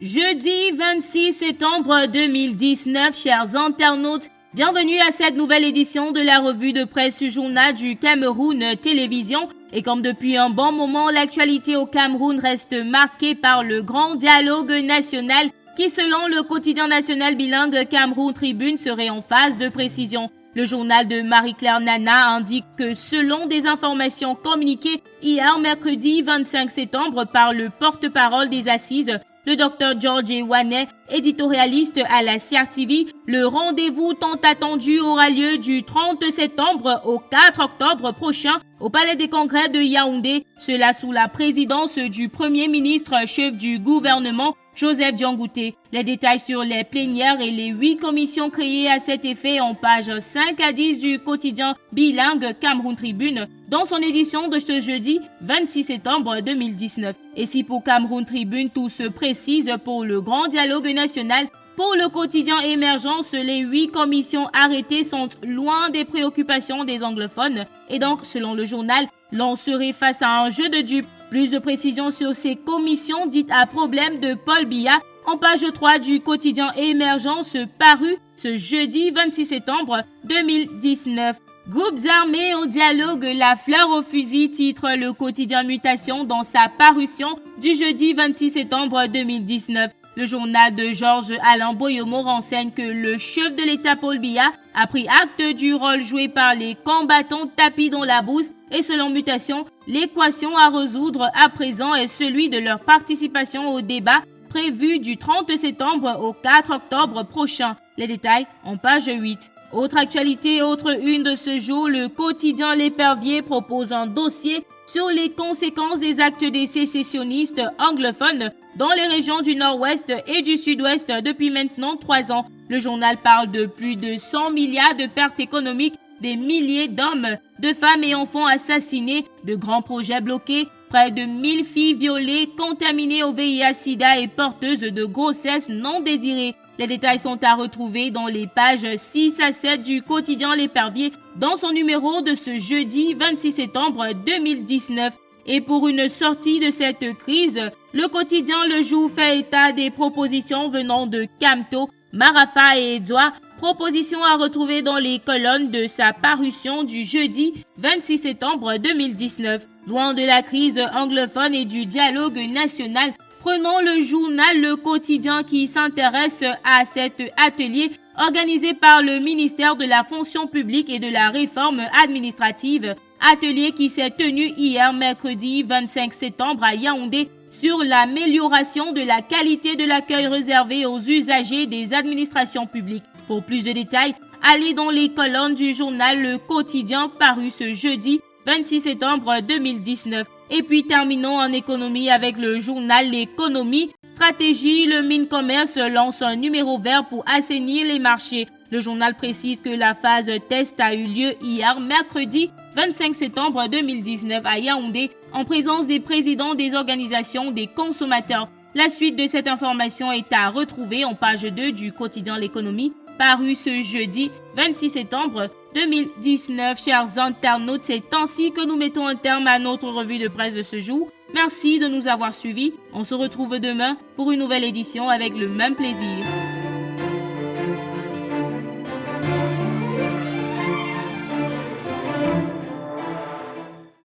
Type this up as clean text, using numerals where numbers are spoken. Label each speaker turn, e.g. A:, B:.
A: Jeudi 26 septembre 2019, chers internautes, bienvenue à cette nouvelle édition de la revue de presse journal du Cameroun Télévision. Et comme depuis un bon moment, l'actualité au Cameroun reste marquée par le grand dialogue national qui, selon le quotidien national bilingue Cameroun Tribune, serait en phase de précision. Le journal de Marie-Claire Nana indique que selon des informations communiquées hier mercredi 25 septembre par le porte-parole des assises, le Dr George Ewane, éditorialiste à la CRTV, le rendez-vous tant attendu aura lieu du 30 septembre au 4 octobre prochain au Palais des Congrès de Yaoundé, cela sous la présidence du Premier ministre chef du gouvernement, Joseph Diongouté. Les détails sur les plénières et les 8 commissions créées à cet effet en pages 5 à 10 du quotidien bilingue Cameroun Tribune dans son édition de ce jeudi 26 septembre 2019. Et si pour Cameroun Tribune tout se précise pour le grand dialogue national, pour le quotidien Émergence, les 8 commissions arrêtées sont loin des préoccupations des anglophones et donc, selon le journal, l'on serait face à un jeu de dupes. Plus de précisions sur ces commissions dites à problème de Paul Biya en page 3 du quotidien Émergence paru ce jeudi 26 septembre 2019. Groupes armés au dialogue, la fleur au fusil, titre le quotidien Mutation dans sa parution du jeudi 26 septembre 2019. Le journal de Georges-Alain Boyomo renseigne que le chef de l'État Paul Biya a pris acte du rôle joué par les combattants tapis dans la bouse et selon Mutation, l'équation à résoudre à présent est celui de leur participation au débat prévu du 30 septembre au 4 octobre prochain. Les détails en page 8. Autre actualité, autre une de ce jour, le quotidien L'Épervier propose un dossier sur les conséquences des actes des sécessionnistes anglophones dans les régions du nord-ouest et du sud-ouest depuis maintenant 3 ans. Le journal parle de plus de 100 milliards de pertes économiques, des milliers d'hommes, de femmes et enfants assassinés, de grands projets bloqués, près de 1000 filles violées, contaminées au VIH-Sida et porteuses de grossesses non désirées. Les détails sont à retrouver dans les pages 6 à 7 du quotidien L'Épervier dans son numéro de ce jeudi 26 septembre 2019. Et pour une sortie de cette crise, le quotidien Le Jour fait état des propositions venant de Camto, Marafa et Edouard, propositions à retrouver dans les colonnes de sa parution du jeudi 26 septembre 2019. Loin de la crise anglophone et du dialogue national, prenons le journal Le Quotidien qui s'intéresse à cet atelier organisé par le ministère de la Fonction publique et de la Réforme administrative. Atelier qui s'est tenu hier mercredi 25 septembre à Yaoundé sur l'amélioration de la qualité de l'accueil réservé aux usagers des administrations publiques. Pour plus de détails, allez dans les colonnes du journal Le Quotidien paru ce jeudi 26 septembre 2019. Et puis terminons en économie avec le journal L'économie. Stratégie, le Mincommerce lance un numéro vert pour assainir les marchés. Le journal précise que la phase test a eu lieu hier mercredi 25 septembre 2019 à Yaoundé en présence des présidents des organisations des consommateurs. La suite de cette information est à retrouver en page 2 du quotidien L'économie paru ce jeudi 26 septembre 2019. Chers internautes, c'est ainsi que nous mettons un terme à notre revue de presse de ce jour. Merci de nous avoir suivis. On se retrouve demain pour une nouvelle édition avec le même plaisir.